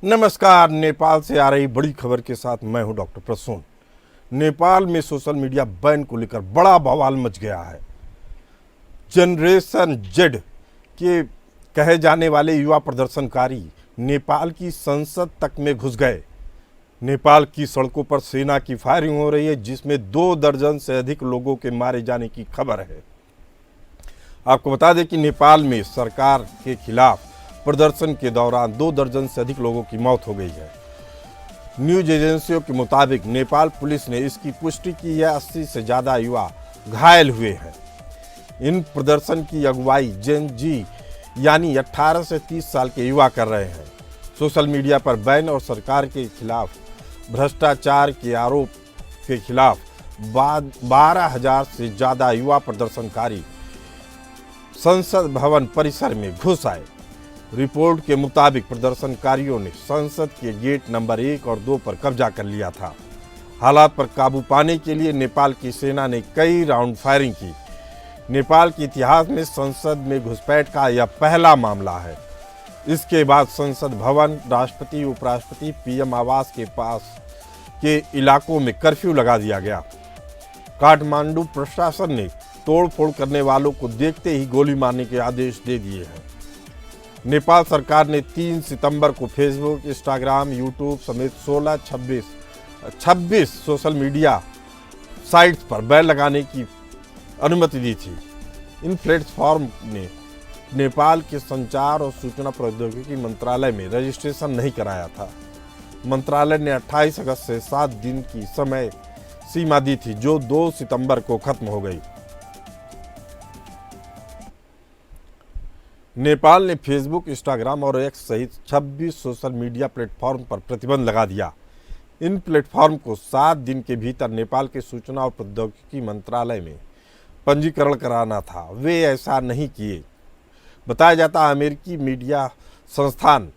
नमस्कार। नेपाल से आ रही बड़ी खबर के साथ मैं हूं डॉक्टर प्रसून। नेपाल में सोशल मीडिया बैन को लेकर बड़ा बवाल मच गया है। जनरेशन जेड के कहे जाने वाले युवा प्रदर्शनकारी नेपाल की संसद तक में घुस गए। नेपाल की सड़कों पर सेना की फायरिंग हो रही है, जिसमें 2 दर्जन से अधिक लोगों के मारे जाने की खबर है। आपको बता दें कि नेपाल में सरकार के खिलाफ प्रदर्शन के दौरान 2 दर्जन से अधिक लोगों की मौत हो गई है। न्यूज एजेंसियों के मुताबिक नेपाल पुलिस ने इसकी पुष्टि की है। 80 से ज़्यादा युवा घायल हुए हैं। इन प्रदर्शन की अगुवाई जेन जी यानी 18 से 30 साल के युवा कर रहे हैं। सोशल मीडिया पर बैन और सरकार के खिलाफ भ्रष्टाचार के आरोप के खिलाफ 12,000 से ज़्यादा युवा प्रदर्शनकारी संसद भवन परिसर में घुस आए। रिपोर्ट के मुताबिक प्रदर्शनकारियों ने संसद के गेट नंबर 1 और 2 पर कब्जा कर लिया था। हालात पर काबू पाने के लिए नेपाल की सेना ने कई राउंड फायरिंग की। नेपाल के इतिहास में संसद में घुसपैठ का यह पहला मामला है। इसके बाद संसद भवन, राष्ट्रपति, उपराष्ट्रपति, पीएम आवास के पास के इलाकों में कर्फ्यू लगा दिया गया। काठमांडू प्रशासन ने तोड़फोड़ करने वालों को देखते ही गोली मारने के आदेश दे दिए हैं। नेपाल सरकार ने 3 सितंबर को फेसबुक, इंस्टाग्राम, यूट्यूब समेत 26 सोशल मीडिया साइट्स पर बैन लगाने की अनुमति दी थी। इन प्लेटफॉर्म ने नेपाल के संचार और सूचना प्रौद्योगिकी मंत्रालय में रजिस्ट्रेशन नहीं कराया था। मंत्रालय ने 28 अगस्त से 7 दिन की समय सीमा दी थी, जो 2 सितंबर को खत्म हो गई। नेपाल ने फेसबुक, इंस्टाग्राम और एक्स सहित 26 सोशल मीडिया प्लेटफॉर्म पर प्रतिबंध लगा दिया। इन प्लेटफॉर्म को 7 दिन के भीतर नेपाल के सूचना और प्रौद्योगिकी मंत्रालय में पंजीकरण कराना था। वे ऐसा नहीं किए। बताया जाता है अमेरिकी मीडिया संस्थान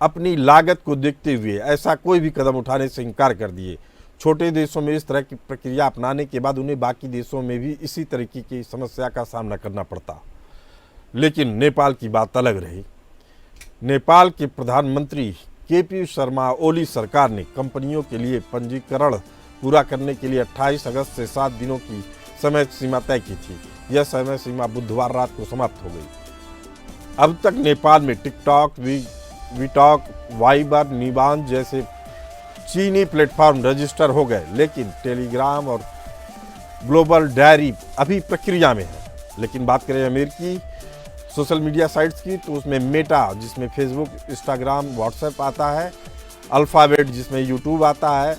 अपनी लागत को देखते हुए ऐसा कोई भी कदम उठाने से इनकार कर दिए। छोटे देशों में इस तरह की प्रक्रिया अपनाने के बाद उन्हें बाकी देशों में भी इसी तरीके की समस्या का सामना करना पड़ता। लेकिन नेपाल की बात अलग रही। नेपाल के प्रधानमंत्री केपी शर्मा ओली सरकार ने कंपनियों के लिए पंजीकरण पूरा करने के लिए 28 अगस्त से 7 दिनों की समय सीमा तय की थी। यह समय सीमा बुधवार रात को समाप्त हो गई। अब तक नेपाल में टिकटॉक, वीटॉक, वाइबर, निबान जैसे चीनी प्लेटफॉर्म रजिस्टर हो गए, लेकिन टेलीग्राम और ग्लोबल डायरी अभी प्रक्रिया में है। लेकिन बात करें अमेरिकी सोशल मीडिया साइट्स की, तो उसमें मेटा, जिसमें फेसबुक, इंस्टाग्राम, व्हाट्सएप आता है, अल्फ़ाबेट जिसमें यूट्यूब आता है,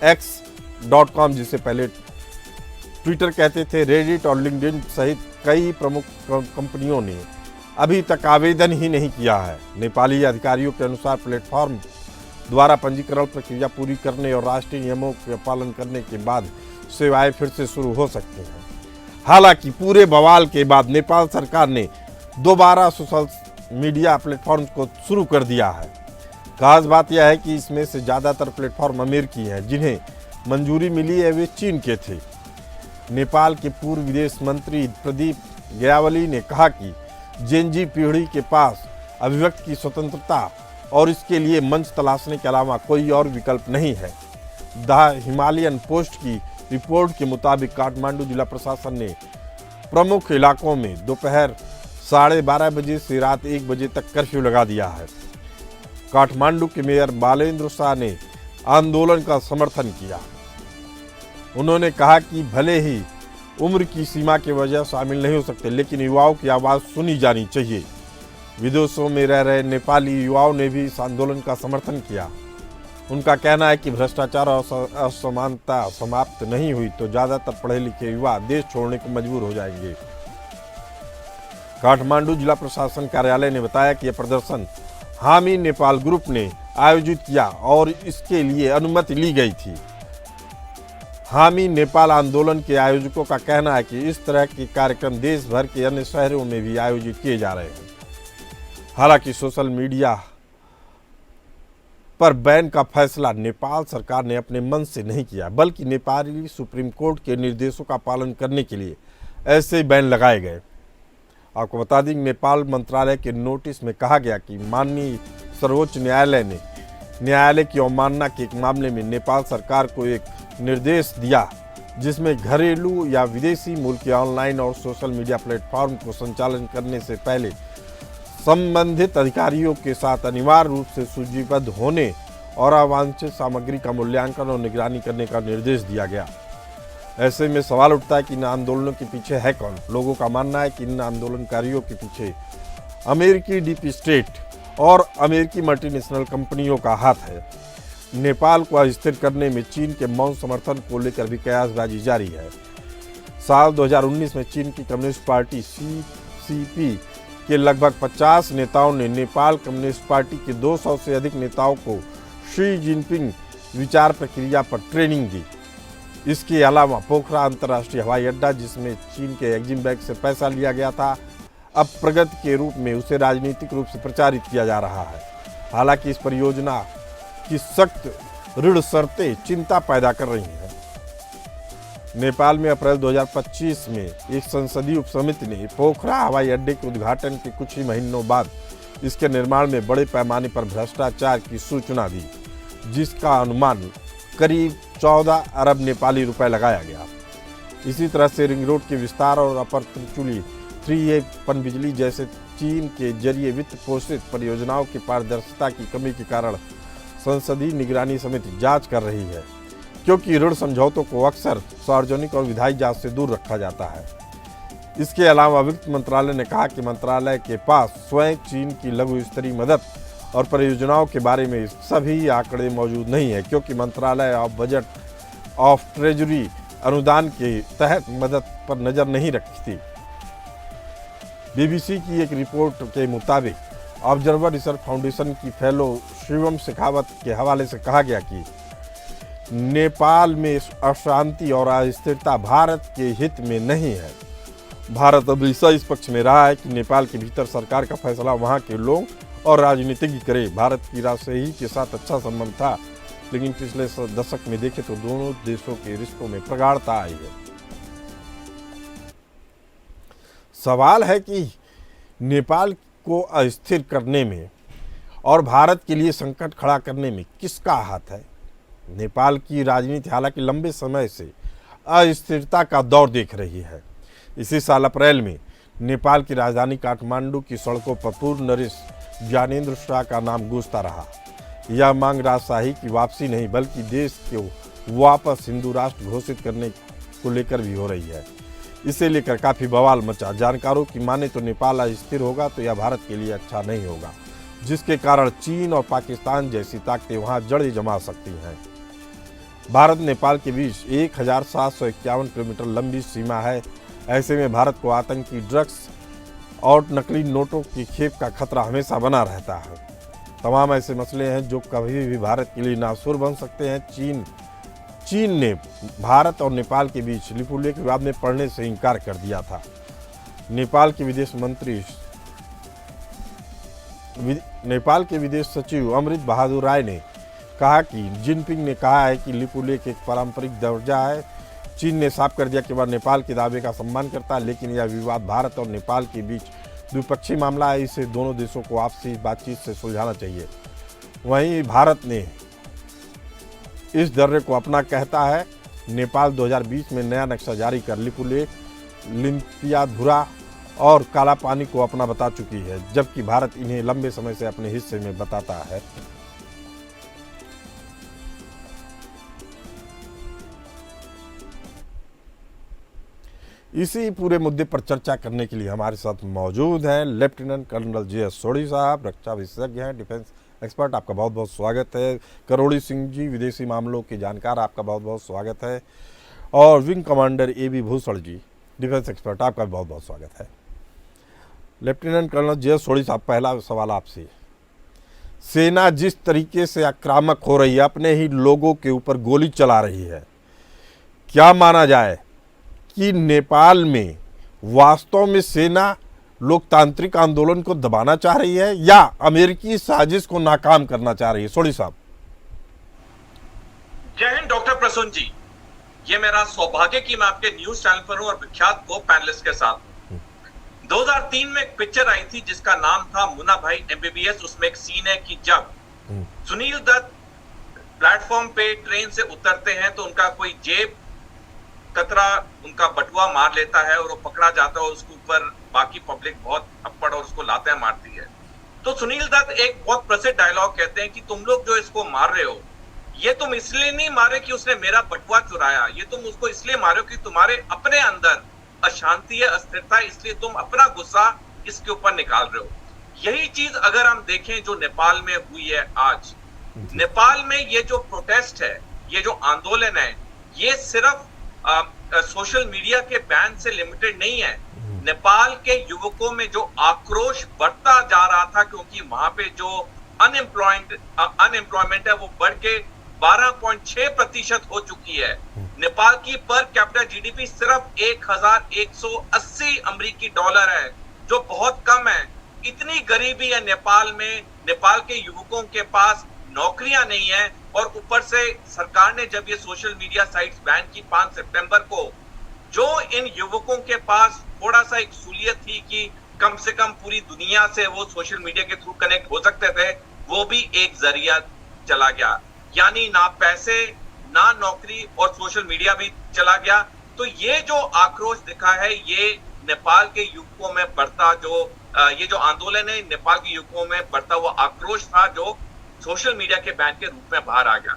x.com जिसे पहले ट्विटर कहते थे, रेडिट और लिंक्डइन सहित कई प्रमुख कंपनियों ने अभी तक आवेदन ही नहीं किया है। नेपाली अधिकारियों के अनुसार प्लेटफॉर्म द्वारा पंजीकरण प्रक्रिया पूरी करने और राष्ट्रीय नियमों का पालन करने के बाद सेवाएं फिर से शुरू हो सकती हैं। हालांकि पूरे बवाल के बाद नेपाल सरकार ने दोबारा सोशल मीडिया प्लेटफॉर्म को शुरू कर दिया है। खास बात यह है कि इसमें से ज़्यादातर प्लेटफॉर्म अमेरिकी हैं। जिन्हें मंजूरी मिली है वे चीन के थे। नेपाल के पूर्व विदेश मंत्री प्रदीप ग्यावाली ने कहा कि जेनजी पीढ़ी के पास अभिव्यक्ति की स्वतंत्रता और इसके लिए मंच तलाशने के अलावा कोई और विकल्प नहीं है। द हिमालयन पोस्ट की रिपोर्ट के मुताबिक काठमांडू जिला प्रशासन ने प्रमुख इलाकों में दोपहर 12:30 बजे से रात 1 बजे तक कर्फ्यू लगा दिया है। काठमांडू के मेयर बालेंद्र शाह ने आंदोलन का समर्थन किया। उन्होंने कहा कि भले ही उम्र की सीमा की वजह शामिल नहीं हो सकते, लेकिन युवाओं की आवाज़ सुनी जानी चाहिए। विदेशों में रह रहे नेपाली युवाओं ने भी इस आंदोलन का समर्थन किया। उनका कहना है कि भ्रष्टाचार और असमानता समाप्त नहीं हुई तो ज़्यादातर पढ़े लिखे युवा देश छोड़ने को मजबूर हो जाएंगे। काठमांडू जिला प्रशासन कार्यालय ने बताया कि यह प्रदर्शन हामी नेपाल ग्रुप ने आयोजित किया और इसके लिए अनुमति ली गई थी। हामी नेपाल आंदोलन के आयोजकों का कहना है कि इस तरह के कार्यक्रम देश भर के अन्य शहरों में भी आयोजित किए जा रहे हैं। हालांकि सोशल मीडिया पर बैन का फैसला नेपाल सरकार ने अपने मन से नहीं किया, बल्कि नेपाली सुप्रीम कोर्ट के निर्देशों का पालन करने के लिए ऐसे बैन लगाए गए। आपको बता दें नेपाल मंत्रालय के नोटिस में कहा गया कि माननीय सर्वोच्च न्यायालय ने न्यायालय की अवमानना के एक मामले में नेपाल सरकार को एक निर्देश दिया जिसमें घरेलू या विदेशी मूल के ऑनलाइन और सोशल मीडिया प्लेटफॉर्म को संचालन करने से पहले संबंधित अधिकारियों के साथ अनिवार्य रूप से सूचीबद्ध होने और अवांछित सामग्री का मूल्यांकन और निगरानी करने का निर्देश दिया गया। ऐसे में सवाल उठता है कि इन आंदोलनों के पीछे है कौन। लोगों का मानना है कि इन आंदोलनकारियों के पीछे अमेरिकी डीप स्टेट और अमेरिकी मल्टीनेशनल कंपनियों का हाथ है। नेपाल को अस्थिर करने में चीन के मौन समर्थन को लेकर भी कयासबाजी जारी है। साल 2019 में चीन की कम्युनिस्ट पार्टी CCP के लगभग 50 नेताओं ने नेपाल कम्युनिस्ट पार्टी के 200 से अधिक नेताओं को शी जिनपिंग विचार प्रक्रिया पर ट्रेनिंग दी। इसके अलावा पोखरा अंतर्राष्ट्रीय हवाई अड्डा, जिसमें चीन के एक्जिम बैंक से पैसा लिया गया था, अब प्रगति के रूप में उसे राजनीतिक रूप से प्रचारित किया जा रहा है। हालांकि इस परियोजना की सख्त ऋण शर्तें चिंता पैदा कर रही हैं। नेपाल में अप्रैल 2025 में एक संसदीय उपसमिति ने पोखरा हवाई अड्डे के उद्घाटन के कुछ ही महीनों बाद इसके निर्माण में बड़े पैमाने पर भ्रष्टाचार की सूचना दी, जिसका अनुमान करीब 14 अरब नेपाली रुपए लगाया गया। इसी तरह से रिंग रोड के विस्तार और अपर त्रिचुली 3A पनबिजली जैसे चीन के जरिए वित्त पोषित परियोजनाओं की पारदर्शिता की कमी के कारण संसदीय निगरानी समिति जांच कर रही है, क्योंकि ऋण समझौतों को अक्सर सार्वजनिक और विधायी जांच से दूर रखा जाता है। इसके अलावा वित्त मंत्रालय ने कहा कि मंत्रालय के पास स्वयं चीन की लघु स्तरीय मदद और परियोजनाओं के बारे में सभी आंकड़े मौजूद नहीं है, क्योंकि मंत्रालय ऑफ बजट ऑफ ट्रेजरी अनुदान के तहत मदद पर नजर नहीं रखती। BBC की एक रिपोर्ट के मुताबिक ऑब्जर्वर रिसर्च फाउंडेशन की फेलो शिवम शेखावत के हवाले से कहा गया कि नेपाल में अशांति और अस्थिरता भारत के हित में नहीं है। भारत हमेशा इस पक्ष में रहा है कि नेपाल के भीतर सरकार का फैसला वहां के लोग और राजनीतिज्ञ करे। भारत की राजशाही के साथ अच्छा संबंध था, लेकिन पिछले दशक में देखें तो दोनों देशों के रिश्तों में प्रगाढ़ता आई है। सवाल है कि नेपाल को अस्थिर करने में और भारत के लिए संकट खड़ा करने में किसका हाथ है। नेपाल की राजनीति हालांकि लंबे समय से अस्थिरता का दौर देख रही है। इसी साल अप्रैल में नेपाल की राजधानी काठमांडू की सड़कों पर पूर्व नरेश ज्ञानेंद्र शाह का नाम गूंजता रहा। यह मांग राजशाही की वापसी नहीं, बल्कि देश को वापस हिंदू राष्ट्र घोषित करने को लेकर भी हो रही है। इसे लेकर काफी बवाल मचा। जानकारों की माने तो नेपाल अस्थिर होगा तो यह भारत के लिए अच्छा नहीं होगा, जिसके कारण चीन और पाकिस्तान जैसी ताकतें वहां जड़ जमा सकती हैं। भारत नेपाल के बीच 1751 किलोमीटर लंबी सीमा है। ऐसे में भारत को आतंकी ड्रग्स और नकली नोटों की खेप का खतरा हमेशा बना रहता है। तमाम ऐसे मसले हैं जो कभी भी भारत के लिए नासुर बन सकते हैं। चीन ने भारत और नेपाल के बीच लिपुलेख विवाद में पड़ने से इनकार कर दिया था। नेपाल के विदेश सचिव अमृत बहादुर राय ने कहा कि जिनपिंग ने कहा है कि लिपुलेख एक पारंपरिक दर्जा है। चीन ने साफ कर दिया कि वह नेपाल के दावे का सम्मान करता है, लेकिन यह विवाद भारत और नेपाल के बीच द्विपक्षीय मामला है। इसे दोनों देशों को आपसी बातचीत से सुलझाना चाहिए। वहीं भारत ने इस दर्रे को अपना कहता है। नेपाल 2020 में नया नक्शा जारी कर लिपुलेख, लिम्पियाधुरा और काला पानी को अपना बता चुकी है, जबकि भारत इन्हें लंबे समय से अपने हिस्से में बताता है। इसी पूरे मुद्दे पर चर्चा करने के लिए हमारे साथ मौजूद हैं लेफ्टिनेंट कर्नल JS सोढ़ी साहब, रक्षा विशेषज्ञ हैं, डिफेंस एक्सपर्ट। आपका बहुत बहुत स्वागत है। करोड़ी सिंह जी, विदेशी मामलों के जानकार, आपका बहुत बहुत स्वागत है। और wing commander AB Bhushan ji, defence expert, आपका बहुत बहुत स्वागत है। लेफ्टिनेंट कर्नल JS सोढ़ी साहब, पहला सवाल आपसे। सेना जिस तरीके से आक्रामक हो रही है, अपने ही लोगों के ऊपर गोली चला रही है, क्या माना जाए कि नेपाल में वास्तव में सेना लोकतांत्रिक आंदोलन को दबाना चाह रही है या अमेरिकी साजिश को नाकाम करना चाह रही है? सोढ़ी साहब। जय हिंद डॉक्टर प्रसून जी। ये मेरा सौभाग्य कि मैं आपके न्यूज चैनल पर हूं और विख्यात को पैनलिस्ट के साथ हूं। 2003 में एक पिक्चर आई थी जिसका नाम था मुन्ना भाई MBBS। उसमें एक सीन है कि जब सुनील दत्त प्लेटफॉर्म पे ट्रेन से उतरते हैं तो उनका कोई जेब कतरा उनका बटुआ मार लेता है और वो पकड़ा जाता है और उसके ऊपर बाकी पब्लिक बहुत थप्पड़ और उसको लातें मारती है। तो सुनील दत्त एक बहुत प्रसिद्ध डायलॉग कहते हैं कि तुम लोग जो इसको मार रहे हो, ये तुम इसलिए नहीं मारे कि उसने मेरा बटुआ चुराया, ये तुम उसको इसलिए मारे हो कि तुम्हारे अपने अंदर अशांति है, अस्थिरता है, इसलिए तुम अपना गुस्सा इसके ऊपर निकाल रहे हो। यही चीज अगर हम देखें जो नेपाल में हुई है आज, नेपाल में ये जो प्रोटेस्ट है, ये जो आंदोलन है, ये सिर्फ सोशल मीडिया के बैन से लिमिटेड नहीं है। नेपाल के युवकों में जो आक्रोश बढ़ता जा रहा था, क्योंकि वहां पे जो अनएम्प्लॉयमेंट है वो बढ़ के 12.6% हो चुकी है। नेपाल की पर कैपिटा जीडीपी सिर्फ 1180 अमेरिकी डॉलर है, जो बहुत कम है। इतनी गरीबी है नेपाल में, नेपाल के युवकों के पास नौकरियां नहीं है, और ऊपर से सरकार ने जब ये सोशल मीडिया साइट्स बैन की 5 सितंबर को, जो इन युवकों के पास थोड़ा सा एक सहूलियत थी कि कम से कम पूरी दुनिया से वो सोशल मीडिया के थ्रू कनेक्ट हो सकते थे, वो भी एक जरिया चला गया। यानी ना पैसे, ना नौकरी, और सोशल मीडिया भी चला गया। तो ये जो आक्रोश दिखा है, ये नेपाल के युवकों में बढ़ता जो ये जो आंदोलन है, नेपाल के युवकों में बढ़ता हुआ आक्रोश था, जो सोशल मीडिया के बैन के रूप में बाहर आ गया।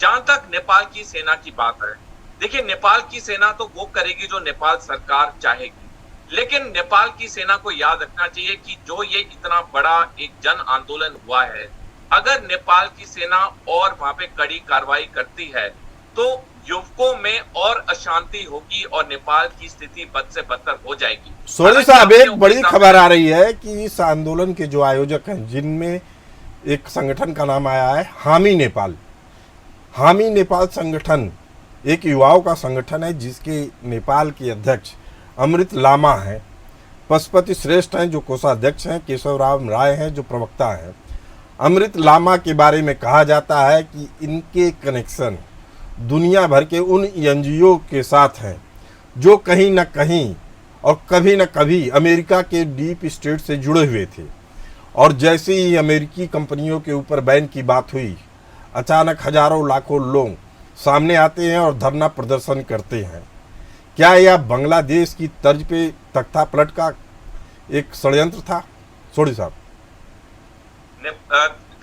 जहां तक नेपाल की सेना की बात है, देखिए नेपाल की सेना तो वो करेगी जो नेपाल सरकार चाहेगी, लेकिन नेपाल की सेना को याद रखना चाहिए कि जो ये इतना बड़ा एक जन आंदोलन हुआ है, अगर नेपाल की सेना और वहां पे कड़ी कार्रवाई करती है तो युवकों में और अशांति होगी और नेपाल की स्थिति बद से बदतर हो जाएगी। सोनी साहब, एक बड़ी खबर आ रही है कि इस आंदोलन के जो आयोजक हैं, जिनमें एक संगठन का नाम आया है हामी नेपाल। हामी नेपाल संगठन एक युवाओं का संगठन है, जिसके नेपाल के अध्यक्ष अमृत लामा हैं, पशुपति श्रेष्ठ हैं जो कोषाध्यक्ष हैं, केशव राम राय हैं जो प्रवक्ता हैं। अमृत लामा के बारे में कहा जाता है कि इनके कनेक्शन दुनिया भर के उन एनजीओ के साथ हैं जो कहीं न कहीं और कभी न कभी अमेरिका के डीप स्टेट से जुड़े हुए थे। और जैसे ही अमेरिकी कंपनियों के ऊपर बैन की बात हुई, अचानक हजारों लाखों लोग सामने आते हैं और धरना प्रदर्शन करते हैं। क्या यह बांग्लादेश की तर्ज पे तख्ता पलट का एक षड्यंत्र था? सोडी साहब।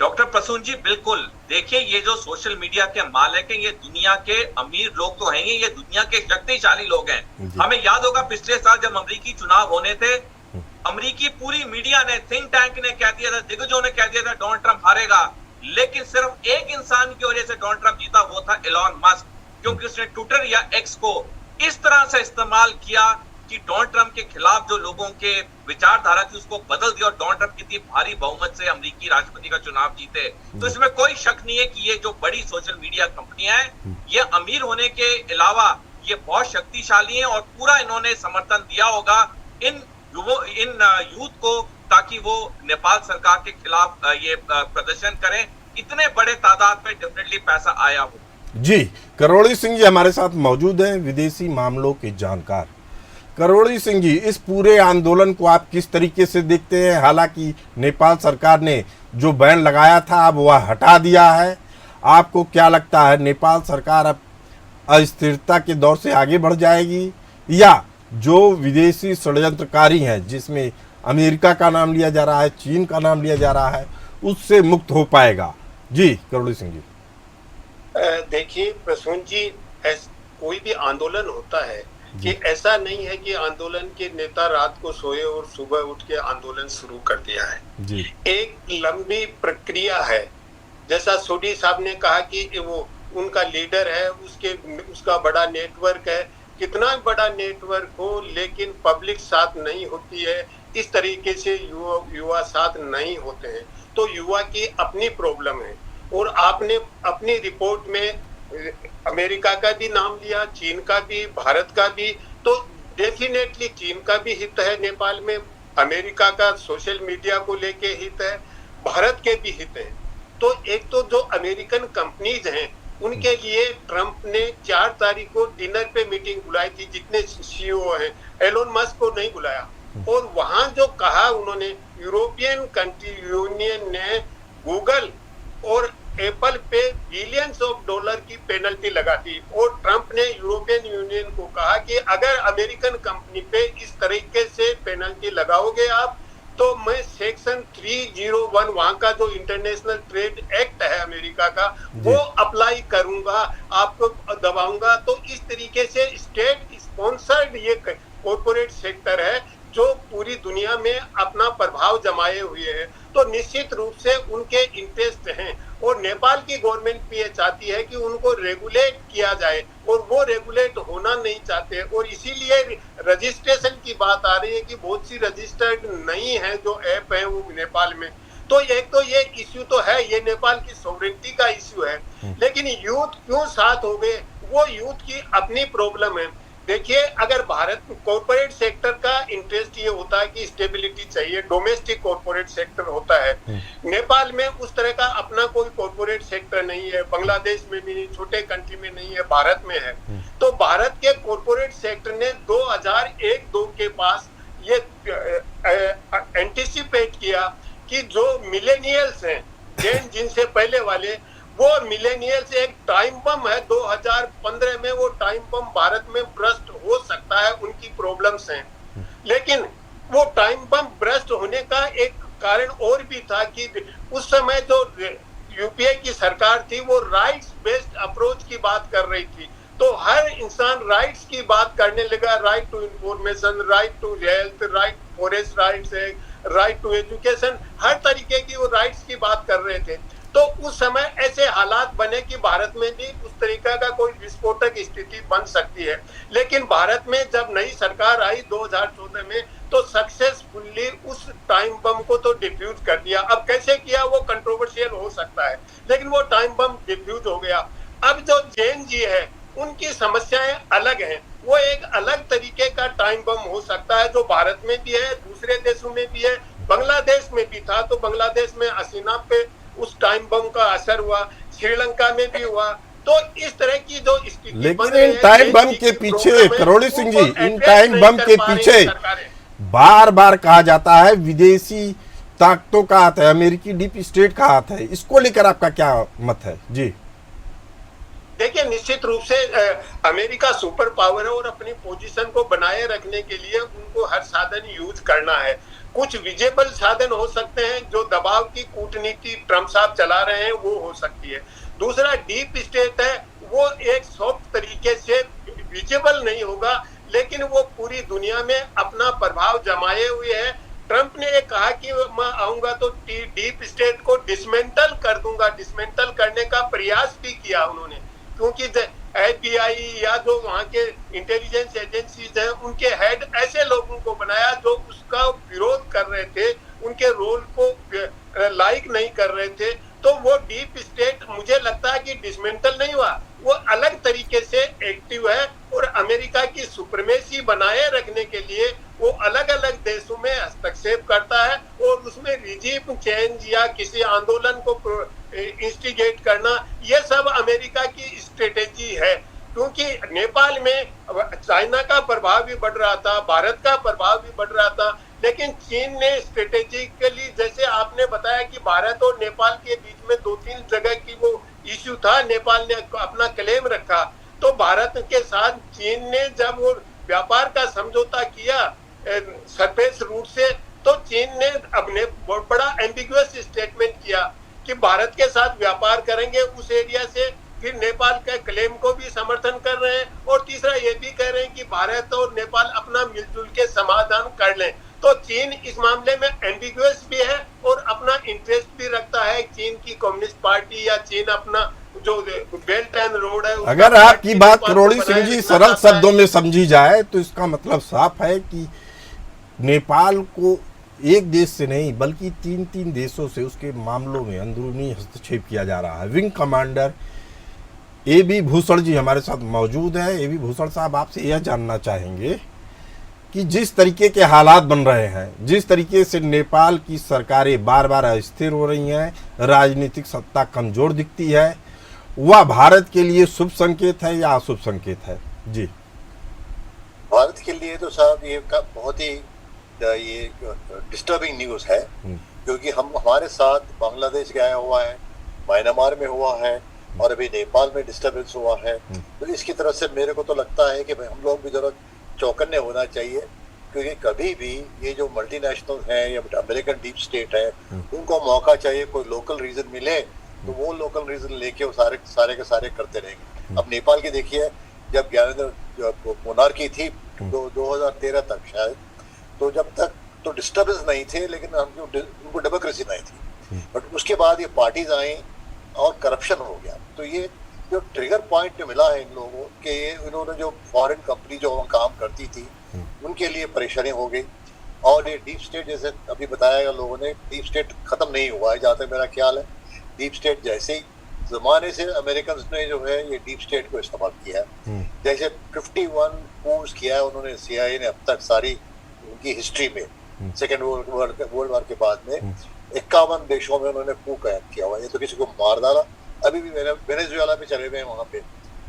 डॉक्टर प्रसून जी, बिल्कुल। देखिए, ये जो सोशल मीडिया के मालिक हैं, ये दुनिया के अमीर लोग तो हैं, ये दुनिया के शक्तिशाली लोग हैं। हमें याद होगा पिछले साल जब अमेरिकी चुनाव होने थे, अमेरिकी पूरी मीडिया ने, थिंक टैंक ने कह दिया था, दिग्गजों ने कह दिया था डोनाल्ड ट्रंप हारेगा, लेकिन सिर्फ एक इंसान की वजह से डोनाल्ड ट्रंप जीता, वो था एलन मस्क, क्योंकि उसने ट्विटर या एक्स को इस तरह से इस्तेमाल किया कि डोनाल्ड ट्रंप के खिलाफ जो लोगों के विचारधारा थी उसको बदल दिया और डोनाल्ड ट्रंप कितनी भारी बहुमत से अमेरिकी राष्ट्रपति का चुनाव जीते। तो इसमें कोई शक नहीं है कि ये जो बड़ी सोशल मीडिया कंपनियां हैं, ये अमीर होने के अलावा ये बहुत शक्तिशाली हैं, और पूरा इन्होंने समर्थन दिया होगा इन यूथ को, ताकि वो नेपाल सरकार के खिलाफ ये प्रदर्शन करें। इतने बड़े तादाद में डेफिनेटली पैसा आया हो। जी, करोड़ी सिंह जी हमारे साथ मौजूद हैं, विदेशी मामलों के जानकार। करोड़ी सिंह जी, इस पूरे आंदोलन को आप किस तरीके से देखते हैं? हालांकि नेपाल सरकार ने जो बैन लगाया था अब वह हटा दिया है। आपको क्या लगता है, नेपाल सरकार अब अस्थिरता के दौर से आगे बढ़ जाएगी, या जो विदेशी षड्यंत्रकारी हैं, जिसमें अमेरिका का नाम लिया जा रहा है, चीन का नाम लिया जा रहा है, उससे मुक्त हो पाएगा? जी करोड़ी सिंह जी। देखिए प्रसून जी, कोई भी आंदोलन होता है कि ऐसा नहीं है कि आंदोलन के नेता रात को सोए और सुबह उठ के आंदोलन शुरू कर दिया है जी। एक लंबी प्रक्रिया है। जैसा सोडी साहब ने कहा कि वो उनका लीडर है, उसका बड़ा नेटवर्क है। कितना बड़ा नेटवर्क हो, लेकिन पब्लिक साथ नहीं होती है, इस तरीके से युवा साथ नहीं होते हैं, तो युवा की अपनी प्रॉब्लम है। और आपने अपनी रिपोर्ट में अमेरिका का भी नाम लिया, चीन का भी, भारत का भी, तो डेफिनेटली चीन का भी हित है नेपाल में, अमेरिका का सोशल मीडिया को लेके हित है, भारत के भी हित है। तो एक तो जो अमेरिकन कंपनीज हैं उनके लिए ट्रंप ने 4 तारीख को डिनर पे मीटिंग बुलाई थी, जितने सीईओ हैं, एलोन मस्क को नहीं बुलाया। और वहां जो कहा उन्होंने, यूरोपियन कंट्री यूनियन ने गूगल और बिलियंस ऑफ डॉलर की पेनल्टी लगा दी। और ट्रंप ने यूरोपियन यूनियन को कहा कि अगर अमेरिकन कंपनी पे इस तरीके से पेनल्टी लगाओगे आप, तो मैं सेक्शन 301 वहां का जो इंटरनेशनल ट्रेड एक्ट है अमेरिका का, वो अप्लाई करूंगा, आपको दबाऊंगा। तो इस तरीके से स्टेट स्पॉन्सर्ड ये कॉर्पोरेट सेक्टर है जो पूरी दुनिया में अपना प्रभाव जमाए हुए है। तो निश्चित रूप से उनके इंटरेस्ट हैं और नेपाल की गवर्नमेंट भी ये चाहती है कि उनको रेगुलेट किया जाए और वो रेगुलेट होना नहीं चाहते। और इसीलिए रजिस्ट्रेशन की बात आ रही है कि बहुत सी रजिस्टर्ड नहीं है जो ऐप है वो नेपाल में। तो एक तो ये इश्यू तो है, ये नेपाल की सॉवरेनिटी का इश्यू है। लेकिन यूथ क्यों साथ हो गए, वो यूथ की अपनी प्रॉब्लम है। देखिए, अगर भारत कॉर्पोरेट सेक्टर का इंटरेस्ट ये होता है कि स्टेबिलिटी चाहिए, डोमेस्टिक कॉर्पोरेट सेक्टर होता है। नेपाल में उस तरह का अपना कोई कॉर्पोरेट सेक्टर नहीं है, बांग्लादेश में भी नहीं, छोटे कंट्री में नहीं है, भारत में है। तो भारत के कॉर्पोरेट सेक्टर ने 2001-2 के पास ये एंटिसिपेट किया कि जो मिलेनियल्स हैं, जिनसे पहले वाले, वो मिलेनियल्स एक टाइम बम है। 2015 में वो टाइम बम भारत में ब्रस्ट हो सकता है, उनकी प्रॉब्लम्स हैं। लेकिन वो टाइम बम ब्रस्ट होने का एक कारण और भी था कि उस समय जो यूपीए की सरकार थी वो राइट्स बेस्ड अप्रोच की बात कर रही थी। तो हर इंसान राइट्स की बात करने लगा, right to information, right to health, right forest rights, right to education, हर तरीके की वो राइट्स की बात कर रहे थे। तो उस समय ऐसे हालात बने कि भारत में भी उस तरीका का कोई विस्फोटक स्थिति बन सकती है। लेकिन भारत में जब नई सरकार आई 2014 में, तो सक्सेसफुली उस टाइम बम को तो डिफ्यूज कर दिया। अब कैसे किया वो कंट्रोवर्शियल हो सकता है, लेकिन वो टाइम बम डिफ्यूज हो गया। अब जो जैन जी है उनकी समस्याएं अलग हैं, वो एक अलग तरीके का टाइम बम हो सकता है जो भारत में भी है, दूसरे देशों में भी है, बांग्लादेश में भी था। तो बांग्लादेश में हसीना पे उस टाइम बम का असर हुआ, श्रीलंका में भी हुआ। तो इस तरह की जो स्थिति, लेकिन इन टाइम बम के पीछे करोड़ी Singh ji, in time bomb के पीछे बार बार कहा जाता है विदेशी ताकतों का हाथ है, अमेरिकी डीप स्टेट का हाथ है। इसको लेकर आपका क्या मत है? जी देखिए, निश्चित रूप से अमेरिका सुपर पावर है और अपनी पोजीशन को बनाए रखने के लिए उनको हर साधन यूज करना है। कुछ विजेबल साधन हो सकते हैं, जो दबाव की कूटनीति ट्रंप साहब चला रहे हैं वो हो सकती है। दूसरा डीप स्टेट है, वो एक सॉफ्ट तरीके से विजेबल नहीं होगा, लेकिन वो पूरी दुनिया में अपना प्रभाव जमाए हुए है। ट्रंप ने कहा कि मैं आऊंगा तो डीप स्टेट को डिसमेंटल कर दूंगा। डिसमेंटल करने का प्रयास भी किया उन्होंने, क्योंकि FBI या जो वहाँ के इंटेलिजेंस एजेंसीज हैं, उनके हेड ऐसे लोगों को बनाया जो उसका विरोध कर रहे थे, उनके रोल को लाइक नहीं कर रहे थे। तो वो डीप स्टेट मुझे लगता है कि डिसमेंटल नहीं हुआ, वो अलग तरीके से एक्टिव है और अमेरिका की सुप्रीमेसी बनाए रखने के लिए वो अलग अलग देशों में हस्तक्षेप करता है और उसमें रिजीम चेंज या किसी आंदोलन को इंस्टिगेट करना, ये सब अमेरिका की स्ट्रेटेजी है। क्योंकि नेपाल में चाइना का प्रभाव भी बढ़ रहा था, भारत का प्रभाव भी बढ़ रहा था, लेकिन चीन ने स्ट्रेटेजिकली, जैसे आपने बताया कि भारत और नेपाल के बीच में 2-3 जगह की वो इश्यू था, नेपाल ने अपना क्लेम रखा। तो भारत के साथ चीन ने जब वो व्यापार का समझौता किया सरफेस रूट से, तो चीन ने अपने बहुत बड़ा एम्बिगुअस स्टेटमेंट किया कि भारत के साथ व्यापार करेंगे उस एरिया से। फिर नेपाल के क्लेम को भी समर्थन कर रहे हैं और तीसरा ये भी कह रहे हैं कि भारत और नेपाल अपना मिलजुल के समाधान कर लें। तो चीन इस मामले में एम्बिगुअस भी है और अपना इंटरेस्ट भी रखता है। चीन की कम्युनिस्ट पार्टी या चीन अपना जो बेल्ट एंड रोड है, अगर आपकी बात करोड़ी सिंह जी सरल शब्दों में समझी जाए तो इसका मतलब साफ है कि नेपाल को एक देश से नहीं बल्कि 3 देशों से उसके मामलों में अंदरूनी हस्तक्षेप किया जा रहा है। Wing commander AB Bhushan ji हमारे साथ मौजूद है। AB भूषण साहब, आपसे यह जानना चाहेंगे कि जिस तरीके के हालात बन रहे हैं, जिस तरीके से नेपाल की सरकारें बार बार अस्थिर हो रही हैं, राजनीतिक सत्ता कमजोर दिखती है, वह भारत के लिए शुभ संकेत है या अशुभ संकेत है? जी, भारत के लिए तो साहब ये बहुत ही ये डिस्टर्बिंग न्यूज़ है, क्योंकि हमारे साथ बांग्लादेश गया हुआ है, म्यांमार में हुआ है, और अभी नेपाल में डिस्टर्बेंस हुआ है। तो इसकी तरफ से मेरे को तो लगता है कि भाई हम लोग भी जरा चौकन्ने होना चाहिए, क्योंकि कभी भी ये जो मल्टीनेशनल है या अमेरिकन डीप स्टेट है, उनको मौका चाहिए, कोई लोकल रीजन मिले तो वो लोकल रीजन लेके वो सारे के सारे करते रहेंगे। अब नेपाल की देखिए, जब ज्ञानेंद्र मोनार्की थी 2013 तक शायद, तो जब तक तो डिस्टर्बेंस नहीं थे, लेकिन उनको डेमोक्रेसी नहीं थी। बट उसके बाद ये पार्टीज आई और करप्शन हो गया। तो ये जो ट्रिगर पॉइंट मिला है इन लोगों के, इन्होंने जो फॉरेन कंपनी जो काम करती थी उनके लिए परेशानी हो गई। और ये डीप स्टेट, जैसे अभी बताया गया लोगों ने, डीप स्टेट खत्म नहीं हुआ है जहाँ तक मेरा ख्याल है। डीप स्टेट जैसे ही जमाने से अमेरिकन ने जो है ये डीप स्टेट को इस्तेमाल किया है। जैसे 51 कूप्स किया है उन्होंने, CIA ने अब तक सारी उनकी हिस्ट्री में, सेकेंड वर्ल्ड वॉर के बाद में 51 देशों में उन्होंने कू किया हुआ। ये तो किसी को मार डाला, अभी भी वेनेजुएला पे चले गए हैं वहाँ पे।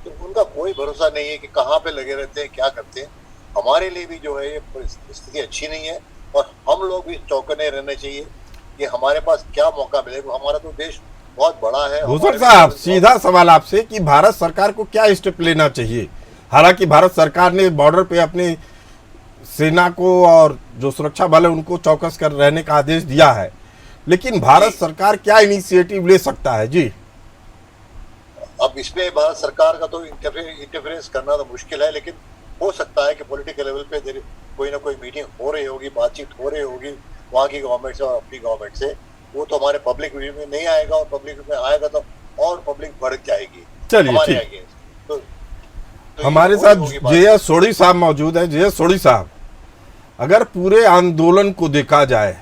तो उनका कोई भरोसा नहीं है कि कहाँ पे लगे रहते हैं, क्या करते हैं। हमारे लिए भी जो है ये स्थिति अच्छी नहीं है, और हम लोग भी चौकन्ने रहने चाहिए कि हमारे पास क्या मौका मिलेगा। हमारा तो देश बहुत बड़ा है। भूषण साहब, सीधा सवाल आपसे कि भारत सरकार को क्या स्टेप लेना चाहिए? हालांकि भारत सरकार ने बॉर्डर पे अपनी सेना को और जो सुरक्षा बल है उनको चौकस कर रहने का आदेश दिया है, लेकिन भारत सरकार क्या इनिशिएटिव ले सकता है? जी, अब इसमें भारत सरकार का तो इंटरफेरेंस करना तो मुश्किल है, लेकिन हो सकता है कि पॉलिटिकल लेवल पे कोई ना कोई मीटिंग हो रही होगी, बातचीत हो रही होगी वहाँ की गवर्नमेंट से और अपनी गवर्नमेंट से। वो तो हमारे पब्लिक व्यू में नहीं आएगा, और पब्लिक में आएगा तो और पब्लिक भड़क जाएगी। चलिए ठीक। तो हमारे साथ जे सोढ़ी साहब मौजूद है। जे सोढ़ी साहब, अगर पूरे आंदोलन को देखा जाए,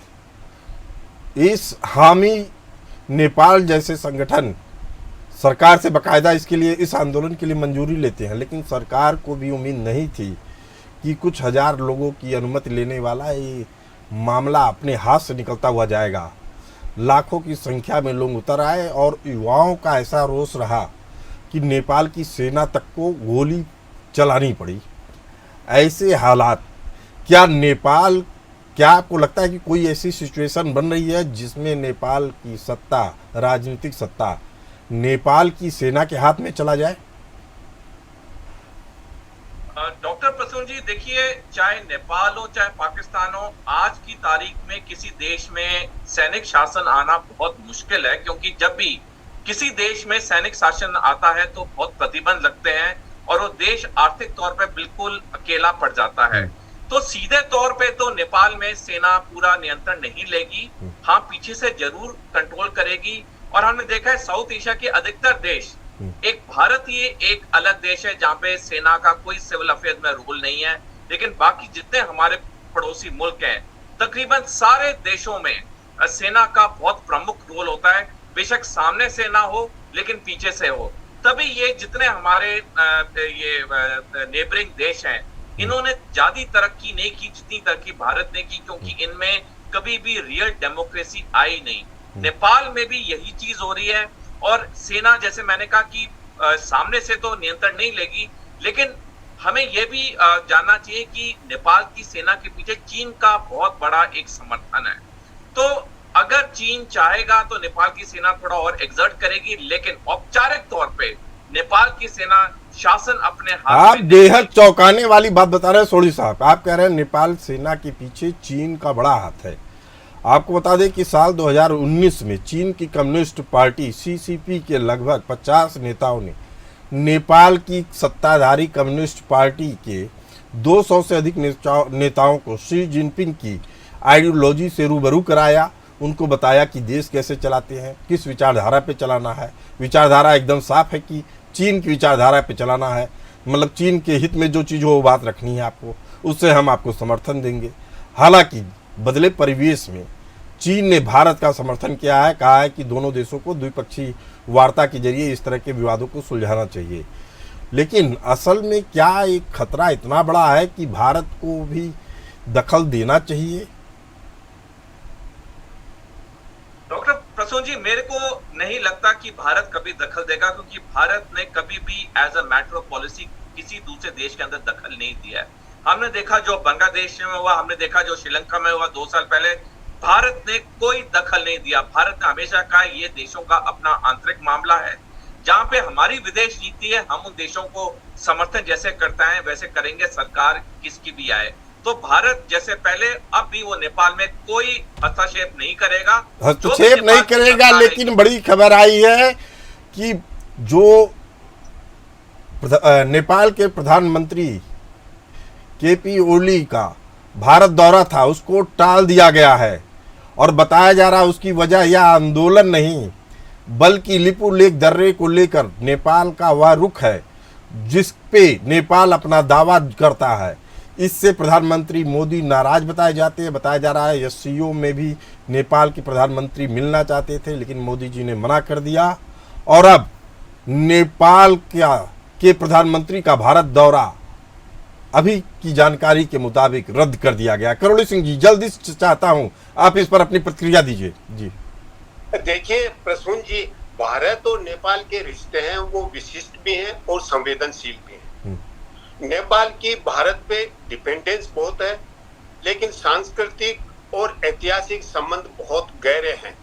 इस हामी नेपाल जैसे संगठन सरकार से बकायदा इसके लिए, इस आंदोलन के लिए मंजूरी लेते हैं, लेकिन सरकार को भी उम्मीद नहीं थी कि कुछ हजार लोगों की अनुमति लेने वाला ये मामला अपने हाथ से निकलता हुआ जाएगा। लाखों की संख्या में लोग उतर आए और युवाओं का ऐसा रोष रहा कि नेपाल की सेना तक को गोली चलानी पड़ी। ऐसे हालात, क्या आपको लगता है कि कोई ऐसी सिचुएशन बन रही है जिसमें नेपाल की सत्ता, राजनीतिक सत्ता नेपाल की सेना के हाथ में चला जाए? डॉक्टर प्रसून जी, देखिए, चाहे नेपाल हो चाहे पाकिस्तान हो, आज की तारीख में किसी देश में सैनिक शासन आना बहुत मुश्किल है, क्योंकि जब भी किसी देश में सैनिक शासन आता है तो बहुत प्रतिबंध लगते हैं और वो देश आर्थिक तौर पे बिल्कुल अकेला पड़ जाता है। तो सीधे तौर पे तो नेपाल में सेना पूरा नियंत्रण नहीं लेगी, हाँ पीछे से जरूर कंट्रोल करेगी। और हमने देखा है साउथ एशिया के अधिकतर देश, एक भारत ही एक अलग देश है जहाँ पे सेना का कोई सिविल अफेयर में रोल नहीं है, लेकिन बाकी जितने हमारे पड़ोसी मुल्क हैं, तकरीबन सारे देशों में सेना का बहुत प्रमुख रोल होता है। बेशक सामने से ना हो, लेकिन पीछे से हो। तभी ये जितने हमारे ये नेबरिंग देश हैं, इन्होंने ज्यादा तरक्की नहीं की जितनी तरक्की भारत ने की, क्योंकि इनमें कभी भी रियल डेमोक्रेसी आई नहीं। नेपाल में भी यही चीज हो रही है, और सेना, जैसे मैंने कहा कि सामने से तो नियंत्रण नहीं लेगी, लेकिन हमें यह भी जानना चाहिए कि नेपाल की सेना के पीछे चीन का बहुत बड़ा एक समर्थन है। तो अगर चीन चाहेगा तो नेपाल की सेना थोड़ा और एक्सर्ट करेगी, लेकिन औपचारिक तौर पे नेपाल की सेना शासन अपने हाथ आप बेहद चौंकाने वाली बात बता रहे हैं सोढ़ी साहब। आप कह रहे हैं नेपाल सेना के पीछे चीन का बड़ा हाथ है। आपको बता दें कि साल 2019 में चीन की कम्युनिस्ट पार्टी CCP के लगभग 50 नेताओं ने नेपाल की सत्ताधारी कम्युनिस्ट पार्टी के 200 से अधिक नेताओं को शी जिनपिंग की आइडियोलॉजी से रूबरू कराया। उनको बताया कि देश कैसे चलाते हैं, किस विचारधारा पे चलाना है। विचारधारा एकदम साफ है कि चीन की विचारधारा पे चलाना है, मतलब चीन के हित में जो चीज़ हो वो बात रखनी है आपको, उससे हम आपको समर्थन देंगे। हालांकि बदले परिवेश में चीन ने भारत का समर्थन किया है, कहा है कि दोनों देशों को द्विपक्षीय वार्ता के जरिए इस तरह के विवादों को सुलझाना चाहिए। लेकिन असल में क्या एक खतरा इतना बड़ा है कि भारत को भी दखल देना चाहिए? डॉक्टर प्रसून जी, मेरे को नहीं लगता कि भारत कभी दखल देगा, क्योंकि भारत ने कभी भी as a matter of policy किसी दूसरे देश के अंदर दखल नहीं दिया है। हमने देखा जो बांग्लादेश में हुआ, हमने देखा जो श्रीलंका में हुआ 2 साल पहले, भारत ने कोई दखल नहीं दिया। भारत ने हमेशा कहा ये देशों का अपना आंतरिक मामला है। जहां पे हमारी विदेश नीति है, हम उन देशों को समर्थन जैसे करते हैं वैसे करेंगे, सरकार किसकी भी आए। तो भारत जैसे पहले अब भी वो नेपाल में कोई हस्तक्षेप नहीं करेगा, हस्तक्षेप नहीं करेगा। लेकिन बड़ी खबर आई है कि जो नेपाल के प्रधानमंत्री केपी ओली का भारत दौरा था उसको टाल दिया गया है और बताया जा रहा है उसकी वजह यह आंदोलन नहीं बल्कि लिपु लेक दर्रे को लेकर नेपाल का वह रुख है जिस पे नेपाल अपना दावा करता है। इससे प्रधानमंत्री मोदी नाराज बताए जाते हैं। बताया जा रहा है एससीओ में भी नेपाल के प्रधानमंत्री मिलना चाहते थे लेकिन मोदी जी ने मना कर दिया और अब नेपाल के प्रधानमंत्री का भारत दौरा अभी की जानकारी के मुताबिक रद्द कर दिया गया। करोड़ी सिंह जी, जल्दी चाहता हूं आप इस पर अपनी प्रतिक्रिया दीजिए। जी देखिए प्रसून जी, भारत और नेपाल के रिश्ते हैं वो विशिष्ट भी हैं और संवेदनशील भी हैं। नेपाल की भारत पे डिपेंडेंस बहुत है लेकिन सांस्कृतिक और ऐतिहासिक संबंध बहुत गहरे हैं।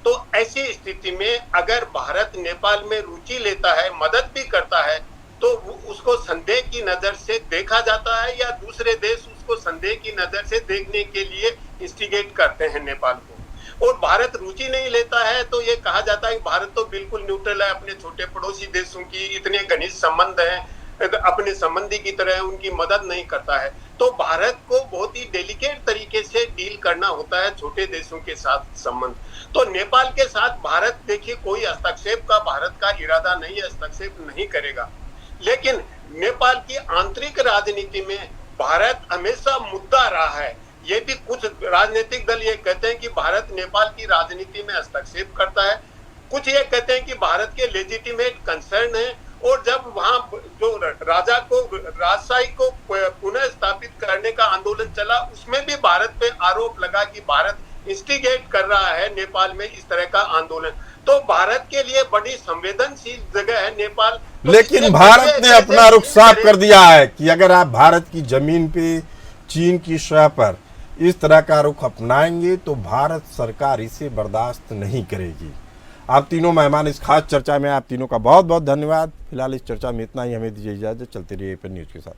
तो ऐसी स्थिति में अगर भारत नेपाल में रुचि लेता है, मदद भी करता है, तो उसको संदेह की नजर से देखा जाता है या दूसरे देश उसको संदेह की नजर से देखने के लिए इंस्टिगेट करते हैं नेपाल को। और भारत रुचि नहीं लेता है तो ये कहा जाता है कि भारत तो बिल्कुल न्यूट्रल है, अपने छोटे पड़ोसी देशों की इतने घनिष्ठ संबंध हैं, अपने संबंधी की तरह उनकी मदद नहीं करता है। तो भारत को बहुत ही डेलिकेट तरीके से डील करना होता है छोटे देशों के साथ संबंध। तो नेपाल के साथ भारत देखिए कोई हस्तक्षेप का भारत का इरादा नहीं है, हस्तक्षेप नहीं करेगा। लेकिन नेपाल की आंतरिक राजनीति में भारत हमेशा मुद्दा रहा है। ये भी कुछ राजनीतिक दल ये कहते हैं कि भारत नेपाल की राजनीति में हस्तक्षेप करता है, कुछ ये कहते हैं कि भारत के लेजिटिमेट कंसर्न है। और जब वहां जो राजा को राजशाही को पुनः स्थापित करने का आंदोलन चला उसमें भी भारत पे आरोप लगा कि भारत इंस्टिगेट कर रहा है नेपाल में इस तरह का आंदोलन। तो भारत के लिए बड़ी संवेदनशील जगह है नेपाल। तो लेकिन भारत ने अपना रुख साफ कर दिया है कि अगर आप भारत की जमीन पे चीन की शह पर इस तरह का रुख अपनाएंगे तो भारत सरकार इसे बर्दाश्त नहीं करेगी। आप तीनों मेहमान इस खास चर्चा में, आप तीनों का बहुत बहुत धन्यवाद। फिलहाल इस चर्चा में इतना ही, हमें दीजिए इजाजत। चलते रहिए एपीएन न्यूज के साथ।